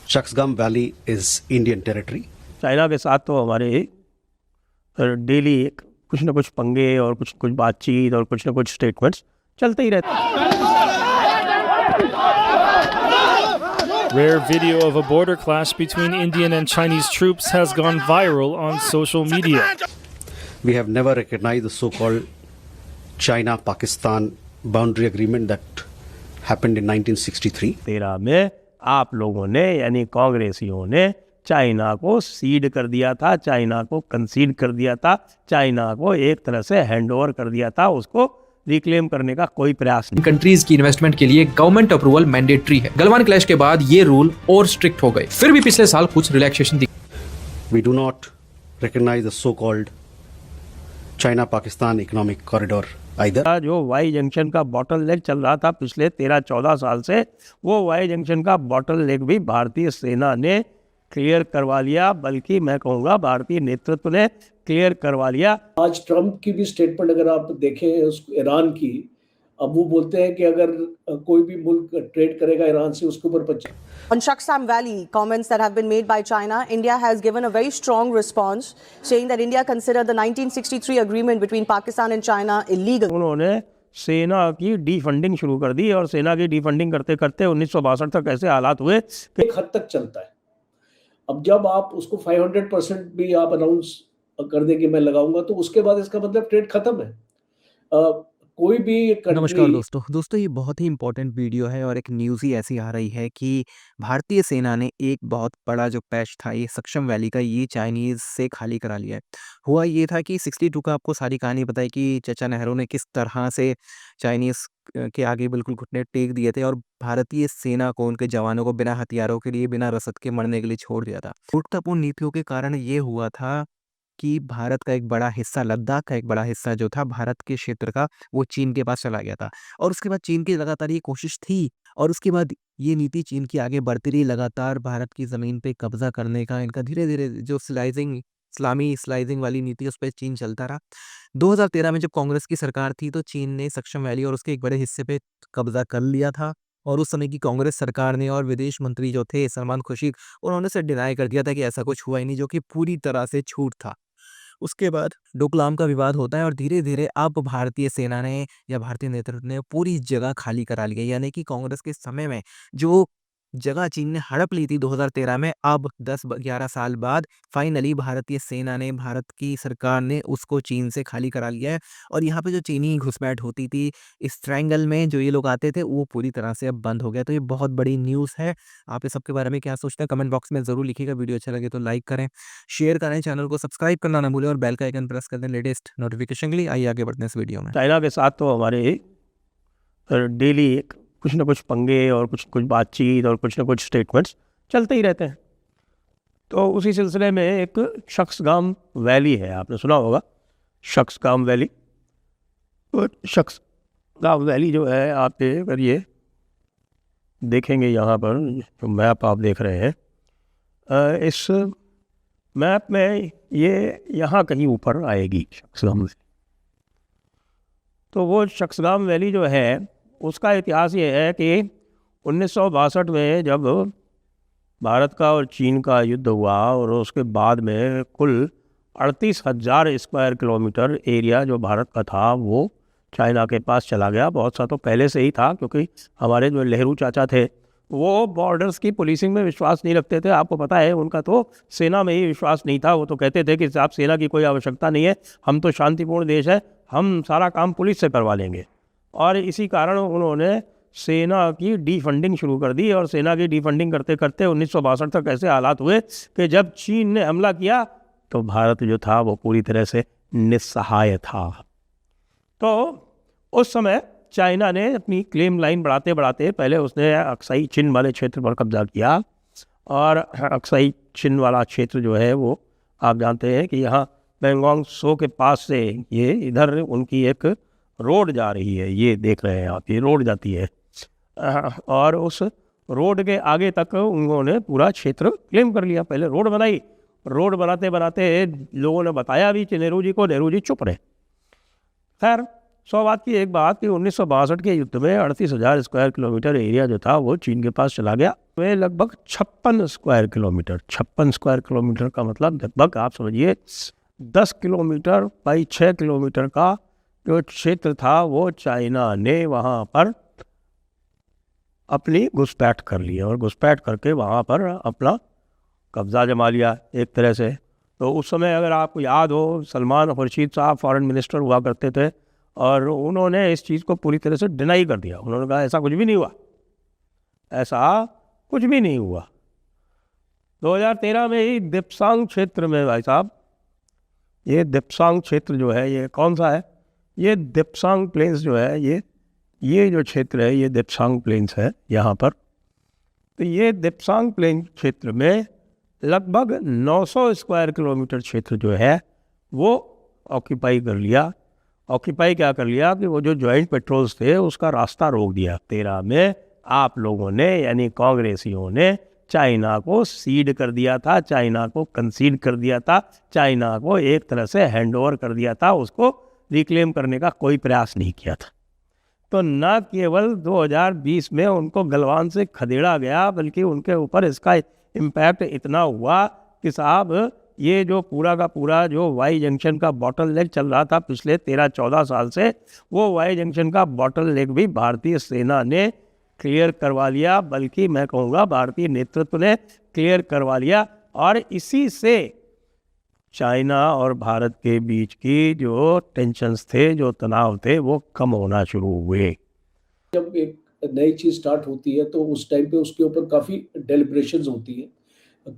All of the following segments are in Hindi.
Shaksgam Valley is Indian territory. China के साथ तो हमारे डेली कुछ ना कुछ पंगे और कुछ कुछ बातचीत और कुछ ना कुछ स्टेटमेंट्स चलते ही रहते हैं। Rare video of a border clash between Indian and Chinese troops has gone viral on social media. We have never recognized the so-called China-Pakistan boundary agreement that happened in 1963. 13 में आप लोगों ने यानी कांग्रेसियों ने चाइना को सीड कर दिया था, चाइना को कंसीड कर दिया था, चाइना को एक तरह से हैंडओवर कर दिया था, उसको रिक्लेम करने का कोई प्रयास नहीं। कंट्रीज की इन्वेस्टमेंट के लिए गवर्नमेंट अप्रूवल मैंडेटरी है। गलवान क्लैश के बाद ये रूल और स्ट्रिक्ट हो गए, फिर भी पिछले साल कुछ relaxation the. We do not recognize the so-called China-Pakistan economic corridor either. जो वाई जंक्शन का बॉटल नेक चल रहा था पिछले 13-14 साल से, वो वाई जंक्शन का बॉटल नेक भी भारतीय सेना ने क्लियर करवा लिया, बल्कि मैं कहूँगा भारतीय नेतृत्व ने क्लियर करवा लिया। आज ट्रम्प की भी स्टेटमेंट अगर आप देखें उस ईरान की, अब वो बोलते हैं कि अगर कोई भी मुल्क ट्रेड करेगा ईरान से उसके ऊपर On Shaksam Valley, comments that have been made by China, India has given a very strong response, saying that India considered the 1963 agreement between Pakistan and China illegal. उन्होंने सेना की डीफंडिंग शुरू कर दी और सेना की डीफंडिंग करते करते 1962 तक ऐसे हालात हुए कि एक हद तक चलता है। अब जब आप उसको 500% भी आप अनाउंस कर दें कि मैं लगाऊंगा, तो उसके बाद इसका मतलब ट्रेड खत्म है। कोई भी नमस्कार दोस्तों ये बहुत ही इंपॉर्टेंट वीडियो है और एक न्यूज़ ही ऐसी आ रही है कि भारतीय सेना ने एक बहुत बड़ा जो पैच था ये सक्शम वैली का, ये चाइनीज़ से खाली करा लिया है। हुआ ये था कि 62 का आपको सारी कहानी बताई कि चाचा नेहरू ने किस तरह से चाइनीज़ के आगे बिल्कुल घुटने टेक दिए थे और भारतीय सेना को, उनके जवानों को बिना हथियारों के लिए, बिना रसद के मरने के लिए छोड़ दिया था। गुरुत्वपूर्ण नीतियों के कारण ये हुआ था कि भारत का एक बड़ा हिस्सा, लद्दाख का एक बड़ा हिस्सा जो था भारत के क्षेत्र का, वो चीन के पास चला गया था। और उसके बाद चीन की लगातार ये कोशिश थी और उसके बाद ये नीति चीन की आगे बढ़ती रही, लगातार भारत की ज़मीन पे कब्जा करने का इनका धीरे धीरे जो इस्लामी स्लाइजिंग वाली नीति उस पर चीन चलता रहा। 2013 में जब कांग्रेस की सरकार थी तो चीन ने सक्शम वैली और उसके एक बड़े हिस्से पे कब्जा कर लिया था और उस समय की कांग्रेस सरकार ने और विदेश मंत्री जो थे सलमान खुर्शीद, उन्होंने इसे डिनाई कर दिया था कि ऐसा कुछ हुआ ही नहीं, जो कि पूरी तरह से झूठ था। उसके बाद डोकलाम का विवाद होता है और धीरे धीरे अब भारतीय सेना ने या भारतीय नेतृत्व ने पूरी जगह खाली करा ली है। यानी कि कांग्रेस के समय में जो जगह चीन ने हड़प ली थी 2013 में, अब 10-11 साल बाद फाइनली भारतीय सेना ने, भारत की सरकार ने उसको चीन से खाली करा लिया है। और यहाँ पे जो चीनी घुसपैठ होती थी इस ट्रायंगल में, जो ये लोग आते थे, वो पूरी तरह से अब बंद हो गया। तो ये बहुत बड़ी न्यूज़ है। आप इस सब के बारे में क्या सोचते हैं कमेंट बॉक्स में ज़रूर लिखिएगा। वीडियो अच्छा लगे तो लाइक करें, शेयर करें, चैनल को सब्सक्राइब करना ना भूलें और बेल का आइकन प्रेस कर दें लेटेस्ट नोटिफिकेशन के लिए। आइए आगे बढ़ते हैं इस वीडियो में। चाइना के साथ तो हमारे डेली कुछ ना कुछ पंगे और कुछ कुछ बातचीत और कुछ ना कुछ स्टेटमेंट्स चलते ही रहते हैं। तो उसी सिलसिले में एक शक्सगाम वैली है, आपने सुना होगा शक्सगाम वैली। तो शक्सगाम वैली जो है, आप अगर ये देखेंगे यहाँ पर जो मैप आप देख रहे हैं, इस मैप में ये यहाँ कहीं ऊपर आएगी शक्सगाम वैली। तो वो शक्सगाम वैली जो है उसका इतिहास ये है कि 1962 में जब भारत का और चीन का युद्ध हुआ और उसके बाद में कुल 38,000 स्क्वायर किलोमीटर एरिया जो भारत का था वो चाइना के पास चला गया। बहुत सा तो पहले से ही था, क्योंकि हमारे जो नेहरू चाचा थे वो बॉर्डर्स की पुलिसिंग में विश्वास नहीं रखते थे। आपको पता है उनका तो सेना में ही विश्वास नहीं था। वो तो कहते थे कि साहब सेना की कोई आवश्यकता नहीं है, हम तो शांतिपूर्ण देश है, हम सारा काम पुलिस से करवा लेंगे। और इसी कारण उन्होंने सेना की डीफंडिंग शुरू कर दी और सेना की डीफंडिंग करते करते 1962 तक ऐसे हालात हुए कि जब चीन ने हमला किया तो भारत जो था वो पूरी तरह से निस्सहाय था। तो उस समय चाइना ने अपनी क्लेम लाइन बढ़ाते बढ़ाते पहले उसने अक्साई चिन वाले क्षेत्र पर कब्जा किया। और अक्साई चिन वाला क्षेत्र जो है वो आप जानते हैं कि यहाँ बेंगोंग सो के पास से ये इधर उनकी एक रोड जा रही है, ये देख रहे हैं आप, ये रोड जाती है। और उस रोड के आगे तक उन्होंने पूरा क्षेत्र क्लेम कर लिया। पहले रोड बनाई, रोड बनाते बनाते लोगों ने बताया भी कि नेहरू जी को, नेहरू जी चुप रहे। खैर 100 बात की एक बात कि 1962 के युद्ध में 38,000 स्क्वायर किलोमीटर एरिया जो था वो चीन के पास चला गया। वे लगभग 56 स्क्वायर किलोमीटर, 56 स्क्वायर किलोमीटर का मतलब लगभग आप समझिए 10 किलोमीटर बाई 6 किलोमीटर का जो क्षेत्र था वो चाइना ने वहाँ पर अपनी घुसपैठ कर ली और घुसपैठ करके वहाँ पर अपना कब्जा जमा लिया एक तरह से। तो उस समय अगर आपको याद हो, सलमान खुर्शीद साहब फॉरेन मिनिस्टर हुआ करते थे और उन्होंने इस चीज़ को पूरी तरह से डिनाई कर दिया। उन्होंने कहा ऐसा कुछ भी नहीं हुआ, ऐसा कुछ भी नहीं हुआ। 2013 में ही दिप्सांग क्षेत्र में भाई साहब, ये दिप्सांग क्षेत्र जो है ये कौन सा है, ये दिप्सांग प्लेन्स जो है ये जो क्षेत्र है ये दिप्सांग प्लेन्स है यहाँ पर। तो ये दिप्सांग प्लेन क्षेत्र में लगभग 900 स्क्वायर किलोमीटर क्षेत्र जो है वो ऑक्यूपाई कर लिया। ऑक्यूपाई क्या कर लिया कि वो जो जॉइंट पेट्रोल्स थे उसका रास्ता रोक दिया। 13 में आप लोगों ने यानी कांग्रेसियों ने चाइना को सीड कर दिया था, चाइना को कंसीड कर दिया था, चाइना को एक तरह से हैंडओवर कर दिया था, उसको रिक्लेम करने का कोई प्रयास नहीं किया था। तो न केवल 2020 में उनको गलवान से खदेड़ा गया बल्कि उनके ऊपर इसका इम्पैक्ट इतना हुआ कि साहब ये जो पूरा का पूरा जो वाई जंक्शन का बॉटल नेक चल रहा था पिछले 13-14 साल से, वो वाई जंक्शन का बॉटल नेक भी भारतीय सेना ने क्लियर करवा लिया, बल्कि मैं कहूँगा भारतीय नेतृत्व ने क्लियर करवा लिया। और इसी से चाइना और भारत के बीच की जो टेंशन्स थे, जो तनाव थे, वो कम होना शुरू हुए। जब एक नई चीज़ स्टार्ट होती है तो उस टाइम पे उसके ऊपर काफ़ी डेलिब्रेशंस होती है,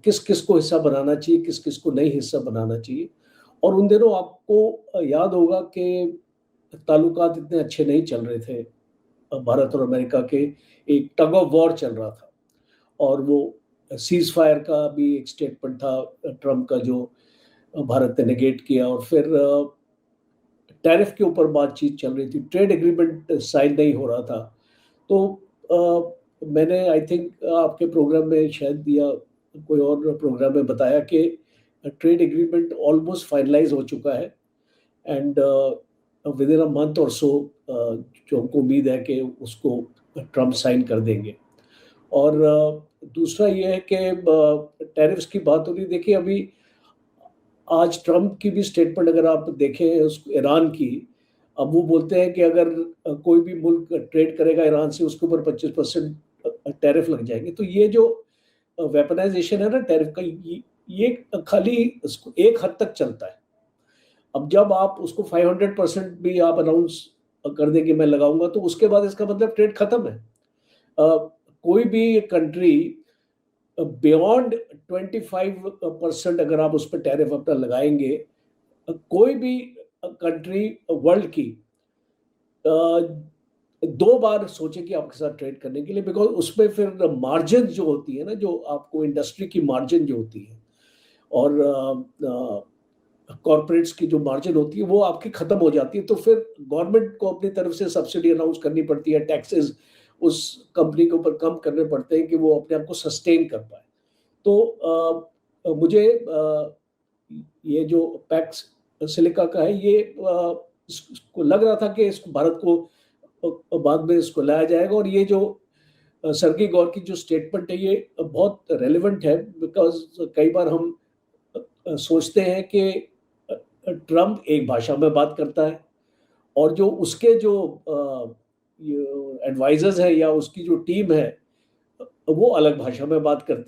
किस किस को हिस्सा बनाना चाहिए, किस किस को नहीं हिस्सा बनाना चाहिए। और उन दिनों आपको याद होगा कि ताल्लुकात इतने अच्छे नहीं चल रहे थे भारत और अमेरिका के, एक टग ऑफ वॉर चल रहा था और वो सीज फायर का भी एक स्टेटमेंट था ट्रम्प का जो भारत ने नेगेट किया। और फिर टैरिफ के ऊपर बातचीत चल रही थी, ट्रेड एग्रीमेंट साइन नहीं हो रहा था। तो मैंने आई थिंक आपके प्रोग्राम में शायद या कोई और प्रोग्राम में बताया कि ट्रेड एग्रीमेंट ऑलमोस्ट फाइनलाइज हो चुका है and with in a month और सो जो हमको उम्मीद है कि उसको ट्रम्प साइन कर देंगे। और दूसरा ये है कि टैरिफ्स की बात हो रही, देखिए अभी आज ट्रम्प की भी स्टेटमेंट अगर आप देखें ईरान की, अब वो बोलते हैं कि अगर कोई भी मुल्क ट्रेड करेगा ईरान से उसके ऊपर 25% टैरिफ लग जाएंगे। तो ये जो वेपनाइजेशन है ना टैरिफ का, ये खाली एक हद तक चलता है। अब जब आप उसको 500% भी आप अनाउंस कर देंगे मैं लगाऊंगा, तो उसके बाद इसका मतलब ट्रेड खत्म है। कोई भी कंट्री बियॉन्ड 25% अगर आप उस पर टैरिफ अपना लगाएंगे, कोई भी कंट्री वर्ल्ड की 2 बार सोचे कि आपके साथ ट्रेड करने के लिए, बिकॉज उसमें फिर मार्जिन जो होती है ना, जो आपको इंडस्ट्री की मार्जिन जो होती है और कॉर्पोरेट्स की जो मार्जिन होती है वो आपकी खत्म हो जाती है। तो फिर गवर्नमेंट को अपनी तरफ से सब्सिडी अनाउंस करनी पड़ती है, टैक्सेस उस कंपनी के ऊपर कम करने पड़ते हैं कि वो अपने आप को सस्टेन कर पाए। तो मुझे ये जो पैक्स सिलिका का है, ये इसको लग रहा था कि इसको भारत को बाद में इसको लाया जाएगा। और ये जो सर्गी गौर की जो स्टेटमेंट है ये बहुत रेलेवेंट है, बिकॉज कई बार हम सोचते हैं कि ट्रम्प एक भाषा में बात करता है और जो उसके जो एडवाइजर्स है या उसकी जो टीम है वो अलग भाषा में बात करती है।